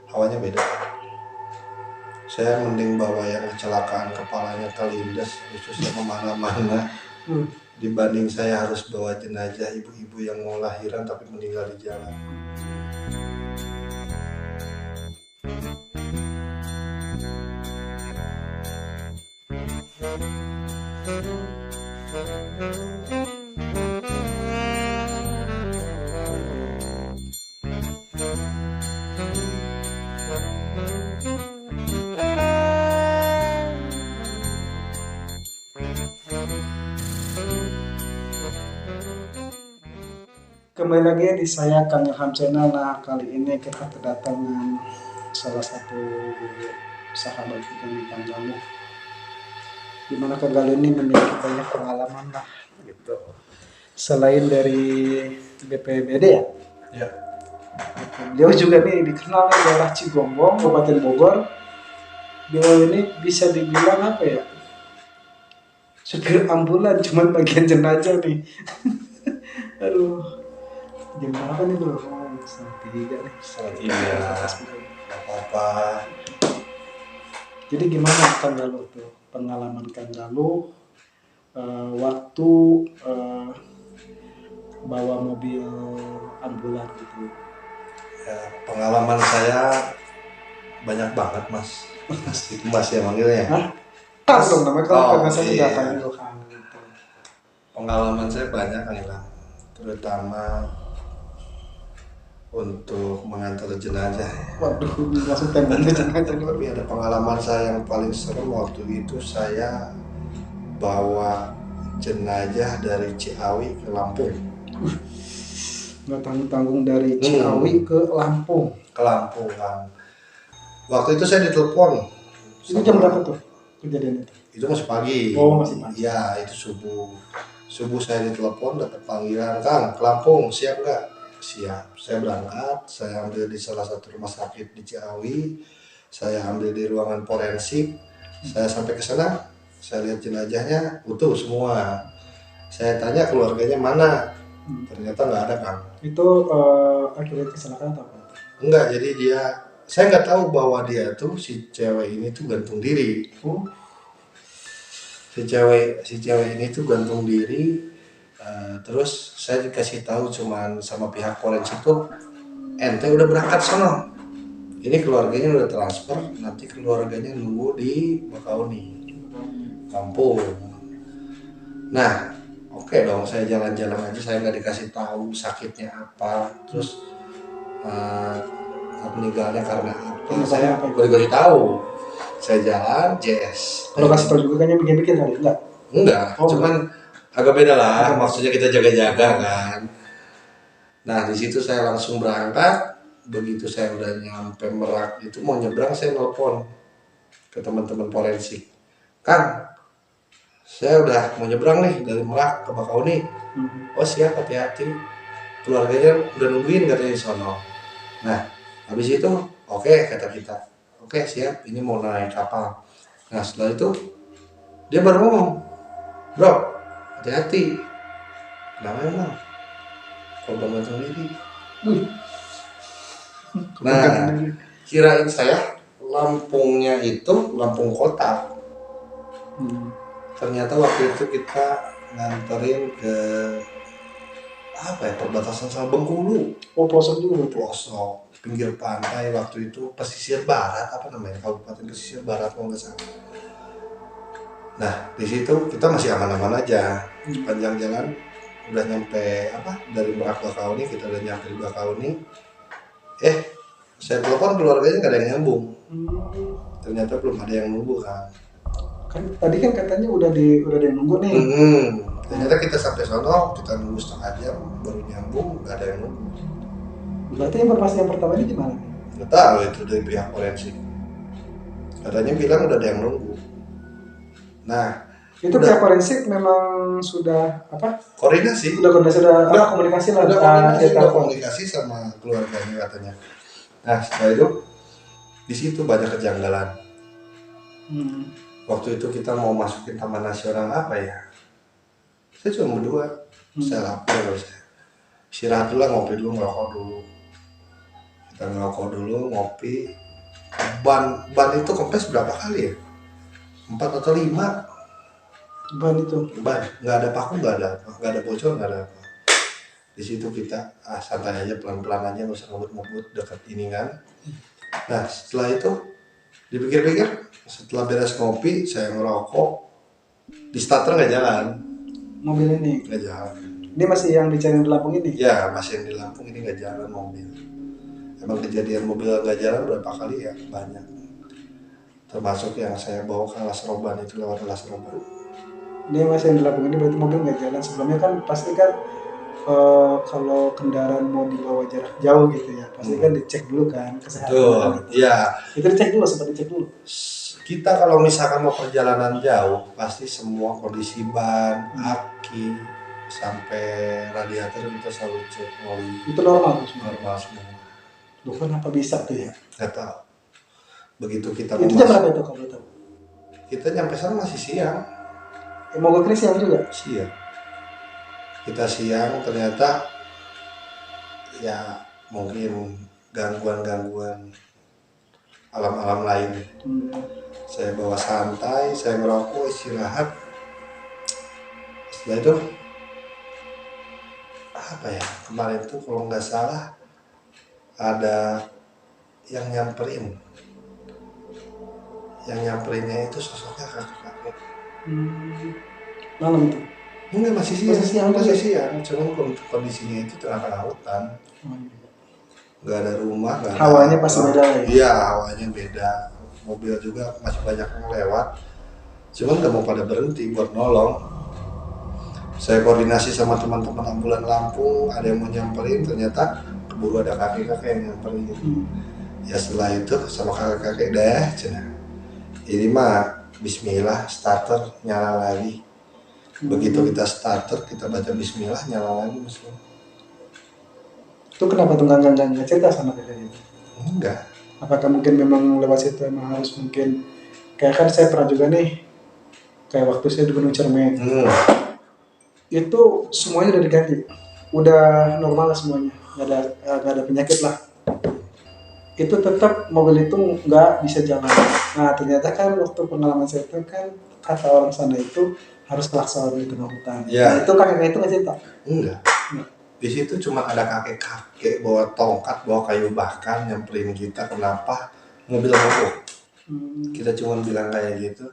hawanya beda. Saya mending bawa yang kecelakaan kepalanya kelindes khususnya kemana-mana dibanding saya harus bawa jenazah ibu-ibu yang mau lahiran tapi meninggal di jalan. Kembali lagi di saya Kang Ilham Channel. Nah, kali ini kita kedatangan salah satu sahabat kita nih, Kang Galuh. Dimana Kang Galuh ini memiliki banyak pengalaman lah gitu. Selain dari BPBD ya? Ya. Beliau juga nih dikenal di daerah Cigombong, Kabupaten Bogor. Beliau ini bisa dibilang apa ya? Supir ambulan, cuman bagian jenazah nih. Aduh, jam berapa nih bro? Setengah tiga nih. Iya, nggak apa-apa. Jadi gimana Kang Galuh tuh pengalaman Kang Galuh waktu bawa mobil ambulan gitu? Ya, pengalaman saya banyak banget mas. Itu mas ya manggilnya. Hah? Tak dong namanya kalau karena saya iya. nggak panggil Kang gitu. Pengalaman saya banyak kan Ilham, terutama untuk mengantar jenazah. Waduh, langsung tembaknya jenazah dulu. Tapi ada pengalaman saya yang paling serem waktu itu saya bawa jenazah dari Ciawi ke Lampung. Nggak tanggung-tanggung dari Ciawi ke Lampung. Ke Lampung kan. Waktu itu saya ditelepon. Itu jam berapa tuh kejadian itu? Itu masih pagi. Oh, masih pagi. Ya, itu subuh. Subuh saya ditelepon dapat panggilan, Kang, ke Lampung, siap nggak? Siap. Saya berangkat, saya ambil di salah satu rumah sakit di Ciawi. Saya ambil di ruangan forensik. Saya sampai ke sana, saya lihat jenazahnya utuh semua. Saya tanya keluarganya mana? Ternyata nggak ada, Kang. Itu akibat kecelakaan atau apa? Enggak, jadi saya nggak tahu bahwa dia tuh si cewek ini tuh gantung diri. Si cewek ini tuh gantung diri. Terus saya dikasih tahu cuman sama pihak forensik tuh, ente udah berangkat sono. Ini keluarganya udah transfer, nanti keluarganya nunggu di Bakauni, Lampung. Nah, oke dong, saya jalan-jalan aja, saya nggak dikasih tahu sakitnya apa, terus meninggalnya karena apa. Saya udah dikasih tahu. Saya jalan, JS. Kalau kasih tahu juga kan yang bikin-bikin kali enggak? Enggak, cuman agak beda lah. Maksudnya kita jaga-jaga kan. Nah di situ saya langsung berangkat. Begitu saya udah nyampe Merak itu mau nyebrang, saya nelpon ke teman-teman forensik. Kang, saya udah mau nyebrang nih dari Merak ke Bakauni. Oh siap, hati-hati. Keluarganya udah nungguin katanya di sono. Nah habis itu oke, kata kita. Oke siap, ini mau naik kapal. Nah setelah itu dia baru ngomong, bro hati-hati. Kenapa emang? Korban gantung diri. Nah kirain saya Lampungnya itu Lampung kota. Ternyata waktu itu kita nganterin ke apa ya, perbatasan sama Bengkulu. Oh, pelosok juga. Pelosok, pinggir pantai waktu itu, pesisir barat, apa namanya, kabupaten pesisir barat kalau nggak salah. Nah di situ kita masih aman-aman aja. Panjang jalan udah nyampe dari Merak Bakauni, kita udah nyampe di Bakauni. Saya telepon keluarganya nggak ada yang nyambung. Ternyata belum ada yang nunggu kan. Kan tadi kan katanya udah ada yang nunggu nih. Ternyata kita sampai sono, kita nunggu setengah jam baru nyambung, nggak ada yang nunggu. Berarti informasi yang pertama ini gimana? Nggak tahu itu dari pihak forensik. Katanya bilang udah ada yang nunggu. Nah itu pihak forensik memang sudah koordinasi. Udah komunikasi lah. Udah komunikasi sama keluarganya katanya. Nah setelah itu di situ banyak kejanggalan. Waktu itu kita mau masukin taman nasional apa ya? Saya cuma berdua. Saya lapar, saya istirahat dulu lah, ngopi dulu, ngerokok dulu. Kita ngerokok dulu, ngopi. Ban itu kempes berapa kali ya? 4 atau 5 Ban itu. ban, nggak ada paku, nggak ada apa, nggak ada bocor, nggak ada apa. Di situ kita santai aja, pelan-pelan aja, nggak usah ngebut-ngebut dekat ini kan. Nah setelah itu dipikir-pikir, setelah beres ngopi saya ngerokok, di starter nggak jalan, Mobil ini. nggak jalan. Ini masih yang dicari di Lampung ini. Ya masih yang di Lampung ini nggak jalan mobil. Emang kejadian mobil nggak jalan berapa kali ya, banyak. Termasuk yang saya bawa ke Las Roban itu, lewat Las Roban. Ini masih yang di Lampung ini berarti mobil nggak jalan. Sebelumnya kan pasti kan kalau kendaraan mau dibawa jarak jauh gitu ya, pasti kan dicek dulu kan kesehatan. Betul, iya. Itu dicek dulu, sempat dicek dulu. Kita kalau misalkan mau perjalanan jauh, pasti semua kondisi ban, aki, sampai radiator kita selalu cek oli. Itu normal tuh semua. Normal semua. Loh, kenapa bisa tuh ya? Nggak tahu. Begitu kita Itu jam berapa itu kalau boleh tahu? kita nyampe sana masih siang. Mau gue siang juga? Siang. Kita siang, ternyata ya mungkin gangguan-gangguan alam-alam lain. Saya bawa santai, saya ngerokok, istirahat. Setelah itu apa ya, kemarin tuh kalau nggak salah ada yang nyamperinnya itu sosoknya kakek-kakek. Malam itu? Enggak, masih siang. Cuman kondisinya itu tengah-tengah hutan. Nggak ada rumah, nggak ada hawanya pasti beda ya? Iya, hawanya beda. Mobil juga masih banyak yang lewat. Cuman nggak mau pada berhenti buat nolong. Saya koordinasi sama teman-teman ambulan Lampung, ada yang mau nyamperin, ternyata keburu ada kakek-kakek yang nyamperin. Ya setelah itu sama kakek-kakek deh, ini mah bismillah, starter nyala lagi. Begitu kita starter, kita baca bismillah, nyala lagi mesin. Itu kenapa tuh nggak cerita sama kakek itu? Enggak. Apakah mungkin memang lewat situ emang harus mungkin, kayak kan saya pernah juga nih, kayak waktu saya di Gunung Cermet, itu semuanya udah diganti, udah normal lah semuanya, nggak ada penyakit lah. Itu tetap mobil itu nggak bisa jalan. Nah ternyata kan waktu pengalaman saya itu kan kata orang sana itu harus kelakson di tengah hutan. Ya. Nah, itu kakek itu nggak cerita? Enggak. Di situ cuma ada kakek-kakek bawa tongkat, bawa kayu bakar nyamperin kita. Kenapa? Mobil mogok. Kita cuma bilang kayak gitu.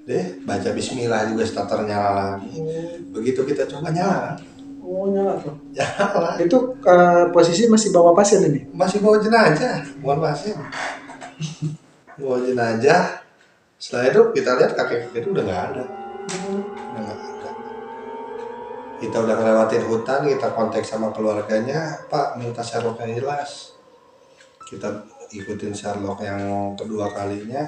Deh, baca bismillah juga starter nyala lagi. Begitu kita coba nyala. Oh nyala tuh. Nyala. Itu posisi masih bawa pasien ini? Masih bawa jenazah, bukan pasien. Bawa jenazah. Setelah itu kita lihat kakek-kakek itu udah nggak ada. Udah nggak ada. Kita udah ngelewatin hutan, kita kontak sama keluarganya, Pak minta Sherlock yang jelas. Kita ikutin Sherlock yang kedua kalinya,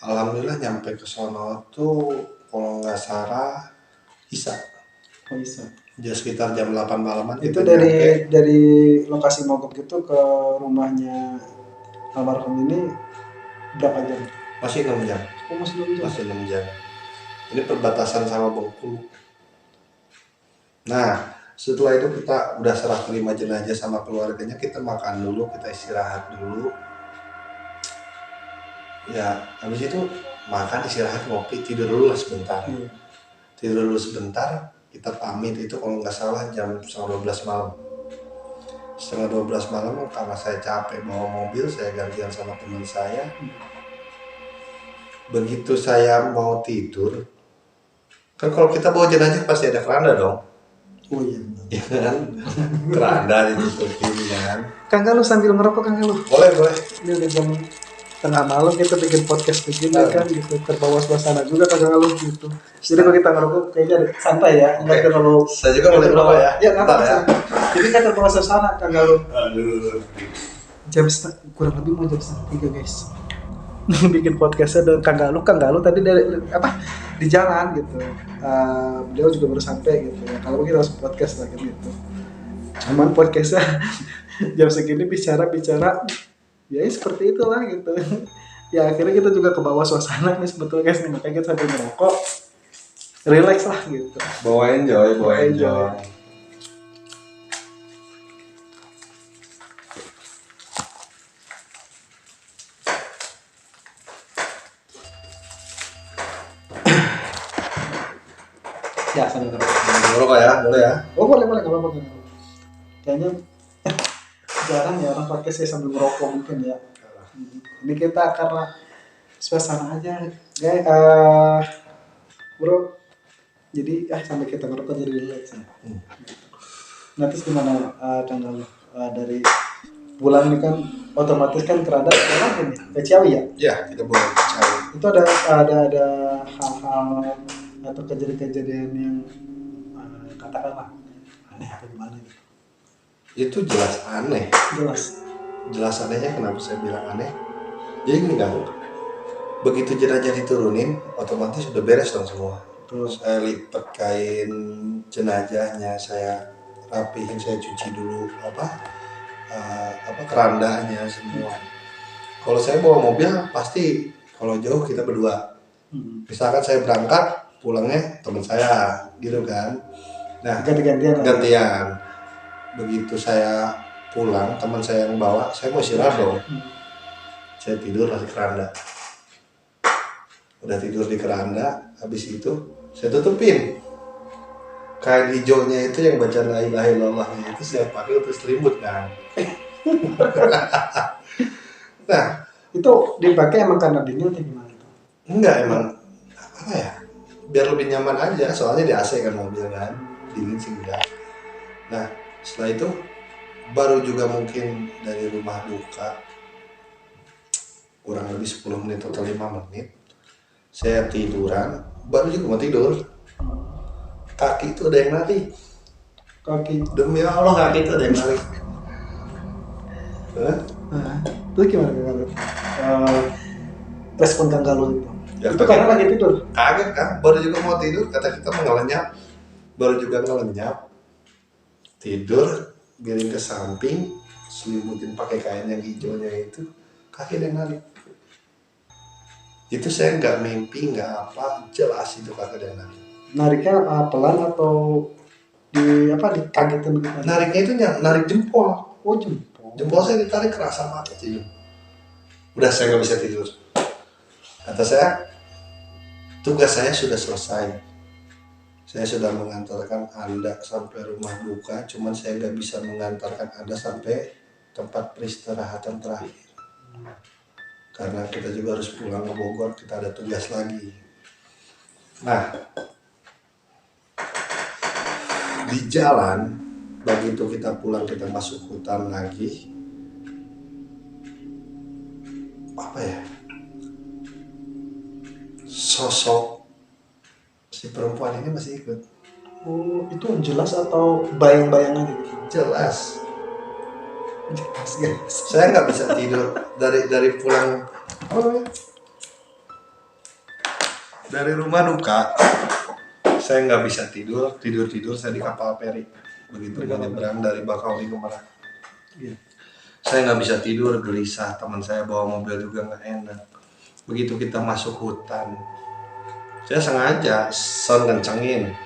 alhamdulillah nyampe ke sono tuh kalau nggak salah Isa. Oh bisa. Ya sekitar jam 8 malaman. Itu dari lokasi mogok itu ke rumahnya almarhum ini berapa jam? Masih 6 jam. Oh masih 6 jam. Masih 6 jam. Ini perbatasan sama Bengkulu. Nah, setelah itu kita udah serah terima jenazah sama keluarganya, kita makan dulu, kita istirahat dulu. Ya, habis itu makan, istirahat, ngopi, tidur dulu lah sebentar. Tidur dulu sebentar, kita pamit itu kalau nggak salah jam 11:30 malam. 11:30 malam karena saya capek bawa mobil, saya gantian sama teman saya. Begitu saya mau tidur, kan kalau kita bawa jenazah pasti ada keranda dong. Oh iya. Ya kan, keranda ditutupin kan. Kang Galuh sambil ngerokok Kang Galuh. Boleh. Ini udah jam tengah malam kita bikin podcast begini kan gitu, terbawa suasana juga Kang Galuh gitu. Jadi kalau kita ngerokok kayaknya santai ya, nggak terlalu. Saya juga boleh ngerokok ya. Ya nggak apa-apa. Jadi kan terbawa suasana Kang Galuh. Aduh. Kurang lebih mau jam 3 guys. Bikin podcastnya dengan Kang Galuh tadi dari di jalan gitu. Beliau juga baru sampai gitu ya. Kalau kita langsung podcast lagi gitu. Cuman podcastnya jam segini bicara ya seperti itulah gitu. Ya akhirnya kita juga ke bawah suasana nih sebetulnya guys nih, makanya kita sambil merokok relax lah gitu. Bawa enjoy. Ya, sambil ngerokok. Ngerokok ya, boleh ya. Oh, boleh, boleh, nggak apa-apa. Nggak apa-apa. Kayaknya jarang ya orang podcast sambil ngerokok mungkin ya. Ini kita karena suasana aja, guys. Bro, jadi sampai kita ngerokok jadi relax ya. Nah, terus gimana tanggal dari bulan ini kan otomatis kan kerada sekarang ini ke Ciawi ya? Ya, kita boleh cari. Itu ada hal-hal atau kejadian-kejadian yang katakanlah aneh atau gimana gitu. Itu jelas aneh. Jelas anehnya kenapa saya bilang aneh? Jadi gini kan, begitu jenazah diturunin, otomatis sudah beres dong semua. Terus saya lipat kain jenazahnya, saya rapihin, saya cuci dulu kerandanya semua. Kalau saya bawa mobil pasti kalau jauh kita berdua. Misalkan saya berangkat, pulangnya teman saya, gitu kan. Nah, gantian. Begitu saya pulang, teman saya yang bawa, saya mau istirahat dong. Saya tidur di keranda. Udah tidur di keranda, habis itu saya tutupin. Kain hijaunya itu yang baca la ilaha illallahnya itu saya pakai untuk selimut kan. Nah, itu dipakai emang karena dingin atau gimana itu? Enggak, emang apa ya? Biar lebih nyaman aja, soalnya di AC kan mobil kan. Dingin sih enggak. Nah, setelah itu baru juga mungkin dari rumah duka kurang lebih 10 menit atau 5 menit saya tiduran, baru juga mau tidur kaki itu ada yang narik. Kaki? Demi Allah kaki itu ada yang narik. Terus gimana respon Kang Galuh itu? Ya, itu karena lagi tidur? Kaget kan, baru juga mau tidur, kata kita mau ngelenyap, baru juga ngelenyap tidur, miring ke samping, selimutin pakai kain yang hijaunya itu, kaki ada yang narik. Itu saya nggak mimpi, nggak apa, jelas itu kaki ada yang narik. Nariknya pelan atau dikagetin gitu? Nariknya itu narik jempol. Oh, jempol. Jempol saya ditarik kerasa banget sih. Udah saya nggak bisa tidur. Kata saya, tugas saya sudah selesai. Saya sudah mengantarkan Anda sampai rumah duka, cuman saya nggak bisa mengantarkan Anda sampai tempat peristirahatan terakhir. Karena kita juga harus pulang ke Bogor, kita ada tugas lagi. Nah, di jalan, begitu kita pulang, kita masuk hutan lagi. Apa ya? Sosok si perempuan ini masih ikut. Oh, itu jelas atau bayang-bayang aja gitu? Jelas. Jelas. Saya nggak bisa tidur dari pulang dari rumah duka. Saya nggak bisa tidur saya di kapal feri. Begitu menyeberang dari Bakauni ke Merak. Iya. Saya nggak bisa tidur, gelisah. Teman saya bawa mobil juga nggak enak. Begitu kita masuk hutan, saya sengaja sound kencengin,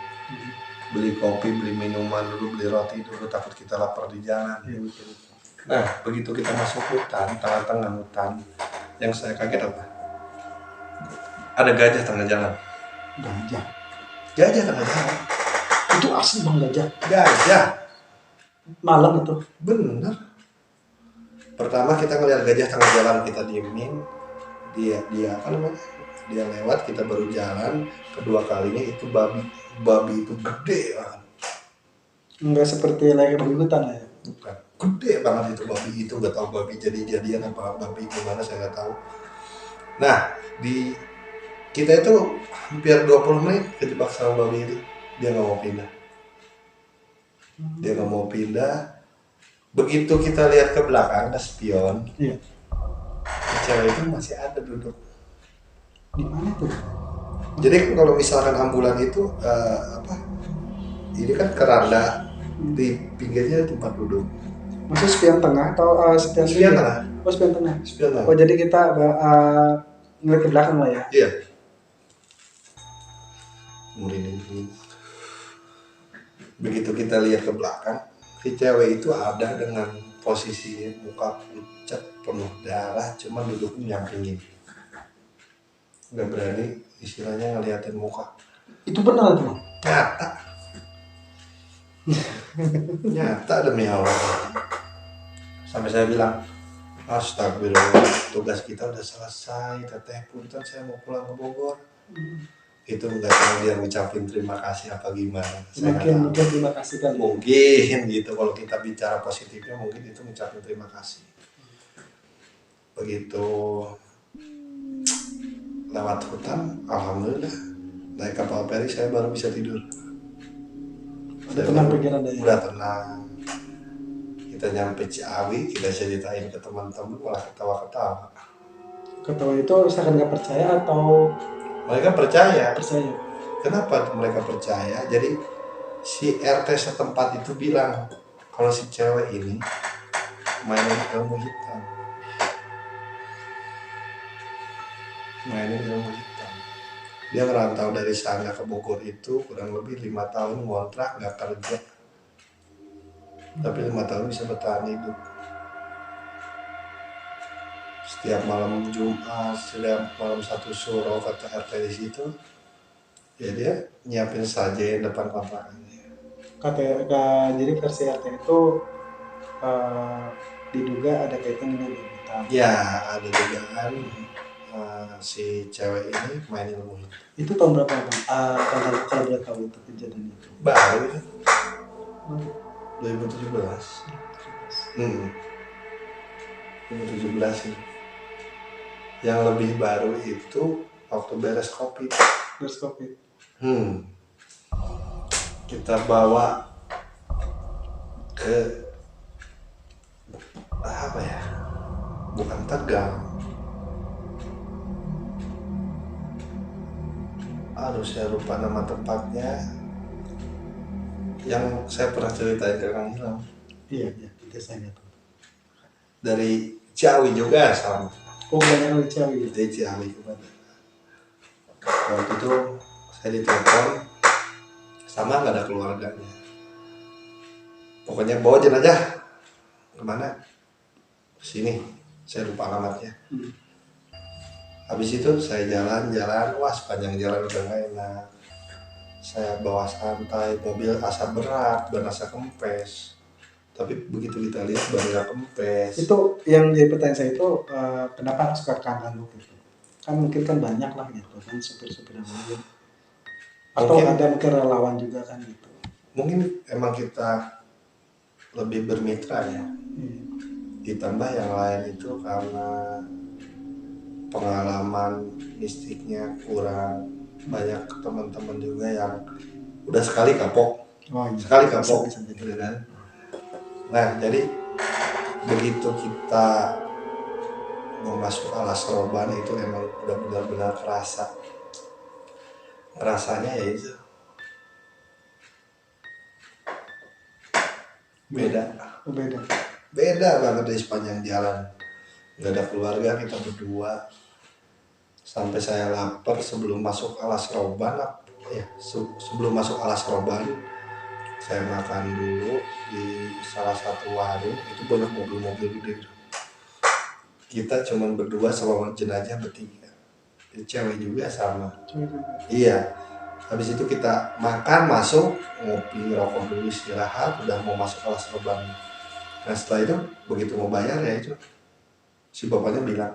beli kopi, beli minuman dulu, beli roti dulu, takut kita lapar di jalan. Iya, betul. Nah, begitu kita masuk hutan, tengah-tengah hutan, yang saya kaget apa? Ada gajah tengah jalan. Gajah tengah jalan. Itu asli bang gajah? Gajah. Malam itu? Bener. Pertama kita ngeliat gajah tengah jalan, kita diemin, dia apa namanya? Dia lewat, kita baru jalan. Kedua kalinya itu babi itu gede banget. Enggak seperti lagi babi hutan ya? Bukan, gede banget itu babi itu, nggak tahu babi jadi-jadian apa babi gimana saya nggak tahu. Nah, kita itu hampir 20 menit kejebak sama babi itu, dia nggak mau pindah. Dia nggak mau pindah. Begitu kita lihat ke belakang, ada spion. Iya. Cewek itu masih ada duduk. Di mana tuh? Jadi kan kalau misalkan ambulan itu ini kan keranda, di pinggirnya tempat duduk. Maksud spion tengah atau spion tengah? Oh, spion tengah. Spion tengah. Oh, jadi kita ngeliat ke belakang lah ya? Iya. Merinding. Begitu kita lihat ke belakang, si cewek itu ada dengan posisi muka pucat penuh darah, cuma duduknya nyampingin. Nggak berani istilahnya ngeliatin muka. Itu benar tuh? nyata. Nyata demi Allah. Sampai saya bilang, astagfirullah, tugas kita udah selesai, teteh punten saya mau pulang ke Bogor. Itu nggak tahu dia ngucapin terima kasih apa gimana. Saya nggak tahu. Mungkin terima kasih kan. Mungkin gitu, kalau kita bicara positifnya mungkin itu ngucapin terima kasih. Begitu lewat hutan, alhamdulillah naik kapal feri saya baru bisa tidur. Udah tenang pikiran deh. Udah tenang. Kita nyampe Ciawi, kita ceritain ke teman-teman malah ketawa-ketawa. Ketawa itu misalkan nggak percaya atau Mereka percaya. percaya? Kenapa mereka percaya? Jadi si RT setempat itu bilang kalau si cewek ini mainin ilmu hitam. Mainin ilmu hitam. Dia merantau dari sana ke Bogor itu kurang lebih 5 tahun ngontrak nggak kerja. Tapi 5 tahun bisa bertahan hidup. Setiap malam Jumat, setiap malam satu suro kata RT di situ, ya dia nyiapin saja depan kontrakannya. Jadi versi RT itu diduga ada kaitan dengan kita. Ya ada dugaan si cewek ini main ilmu hitam. Itu tahun berapa bang? Kalau boleh tahu itu kejadian itu. Baru itu 2017. 2017 ini. Yang lebih baru itu waktu beres COVID. Beres COVID. Kita bawa ke apa ya? Bukan Tegal. Aduh saya lupa nama tempatnya. Yang saya pernah ceritain ke Kang Ilham. Iya, itu saya nggak tahu. Dari Ciawi juga sama. Oh, banyak dari Ciawi. Dari Ciawi kemana? Waktu itu saya ditelepon sama nggak ada keluarganya. Pokoknya bawa jenazah kemana? Sini. Saya lupa alamatnya. Habis itu saya jalan-jalan, wah sepanjang jalan udah nggak enak. Saya bawa santai, mobil asa berat, dan asa kempes. Tapi begitu kita lihat ban nggak kempes. Itu yang jadi pertanyaan saya itu kenapa harus ke kanan gitu? Kan mungkin kan banyak lah gitu kan supir-supir yang lain. Atau Mungkin- ada mungkin relawan juga kan gitu. Mungkin emang kita lebih bermitra ya. Ditambah yang lain itu karena pengalaman mistiknya kurang banyak, teman-teman juga yang udah sekali kapok. Oh, iya. Sekali kapok Bisa jadi. gitu kan. Nah jadi begitu kita mau masuk alas roban itu emang udah benar-benar kerasa, rasanya ya itu beda banget dari sepanjang jalan. Nggak ada keluarga, kita berdua. Sampai saya lapar sebelum masuk alas roban ya, sebelum masuk alas roban saya makan dulu di salah satu warung. Itu banyak mobil-mobil gede. Kita cuman berdua sama jenazah bertiga. Cewek juga sama. Iya. Habis itu kita makan, masuk, ngopi, ngerokok dulu, istirahat, udah mau masuk alas roban. Nah setelah itu begitu mau bayar ya itu si bapaknya bilang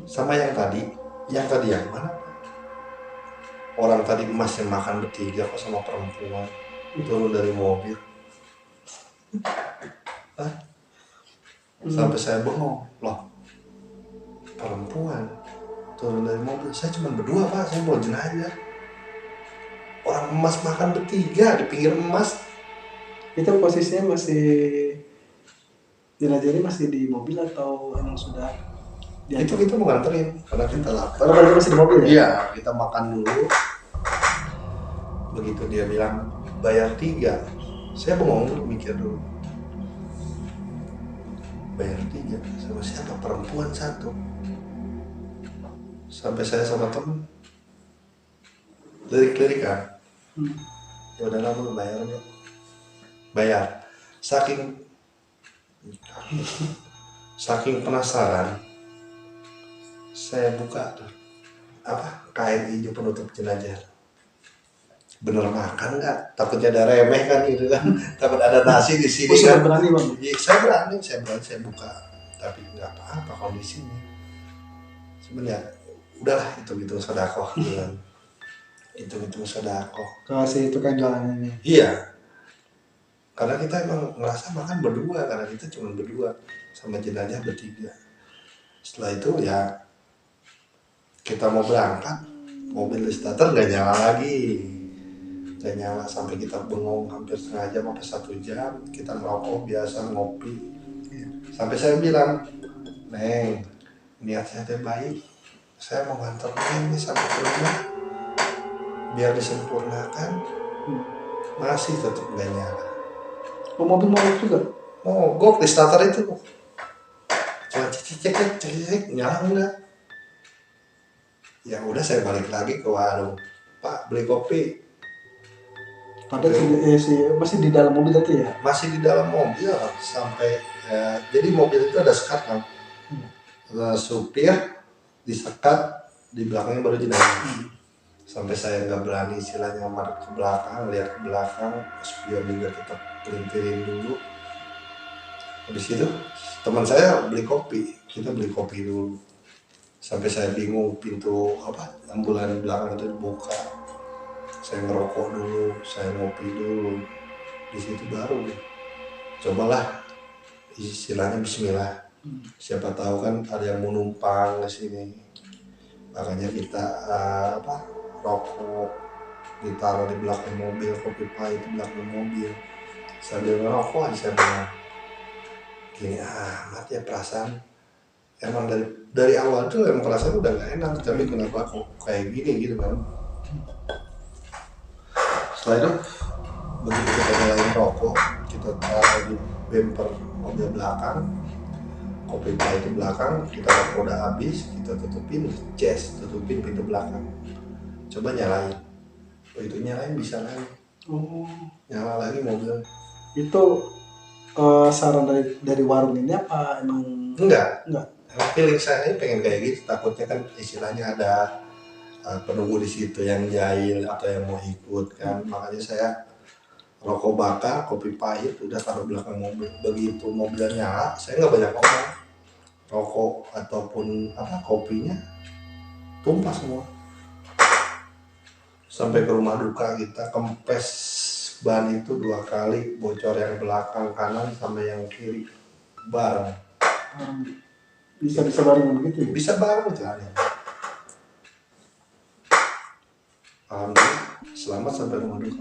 sama yang tadi yang mana? Orang tadi emas yang makan bertiga kok sama perempuan turun dari mobil. Sampai saya bengong, loh perempuan turun dari mobil, saya cuma berdua pak, saya mau jenazah. Orang emas makan bertiga di pinggir emas. Itu posisinya masih jenazah ini masih di mobil atau emang sudah Itu kita mau nganterin karena kita lapar. Kalau masih di mobil ya? Iya, kita makan dulu. Begitu dia bilang bayar 3, saya bengong dulu, mikir dulu. Bayar 3 sama siapa? Perempuan 1. Sampai saya sama temen lirik-lirik kan. Ya udah lah lu bayar ya. Bayar. Saking penasaran, saya buka tuh kain hijau penutup jenazah. bener makan nggak, takutnya ada remeh kan gitu kan, takut ada nasi di sini sudah kan. berani bang. Iya, saya berani saya buka, tapi nggak apa-apa kalau di sini sebenarnya. Udahlah, itu sedekah bilang, itu sedekah. Kasih itu kan jalan ini. Iya, karena kita emang ngerasa makan berdua, karena kita cuma berdua sama jenazah bertiga. Setelah itu ya kita mau berangkat, mobil starter nggak nyala lagi, nggak nyala sampai kita bengong hampir setengah jam sampai 1 jam. Kita ngerokok biasa, ngopi, sampai saya bilang, Neng, niat saya teh baik, saya mau nganter Neng nih sampai ke rumah biar disempurnakan. Masih tetap nggak nyala. Oh, mobil mogok juga. Mogok di starter itu, cuma cek nyala enggak. Ya udah, saya balik lagi ke warung, Pak beli kopi. Padahal masih di dalam mobil tadi ya. Masih di dalam mobil sampai jadi mobil itu ada sekat kan. Supir disekat, di belakangnya baru jenazah. Sampai saya nggak berani istilahnya marah ke belakang, lihat ke belakang, spion juga tetap pelintirin dulu. Habis itu teman saya beli kopi, kita beli kopi dulu. Sampai saya bingung, pintu ambulan belakang itu dibuka. Saya ngerokok dulu, saya ngopi dulu. Di situ baru cobalah istilahnya bismillah. Siapa tahu kan ada yang mau numpang ke sini. Makanya kita rokok ditaruh di belakang mobil, kopi pahit di belakang mobil. Sambil ngerokok aja saya bilang, gini amat ya perasaan. Emang dari awal tuh emang perasaan udah gak enak, tapi kenapa kok kayak gini gitu kan. Setelah itu begitu kita nyalain rokok, kita taruh di bumper mobil belakang, kopi pahit di belakang, kita rokok udah habis, kita tutupin tutupin pintu belakang, coba nyalain. Begitu nyalain bisa lagi, nyala lagi mobil. Itu saran dari warung ini apa emang? Enggak. Enggak. Feeling saya pengen kayak gitu, takutnya kan istilahnya ada penunggu di situ yang jahil atau yang mau ikut kan. Makanya saya rokok bakar, kopi pahit udah taruh belakang mobil. Begitu mobilnya nyala, saya nggak banyak ngomong, rokok ataupun kopinya tumpah semua. Sampai ke rumah duka kita kempes ban itu 2 kali, bocor yang belakang kanan sama yang kiri bareng. Bisa bareng begitu ya? Bisa bareng jalan. Alhamdulillah selamat sampai rumah duka.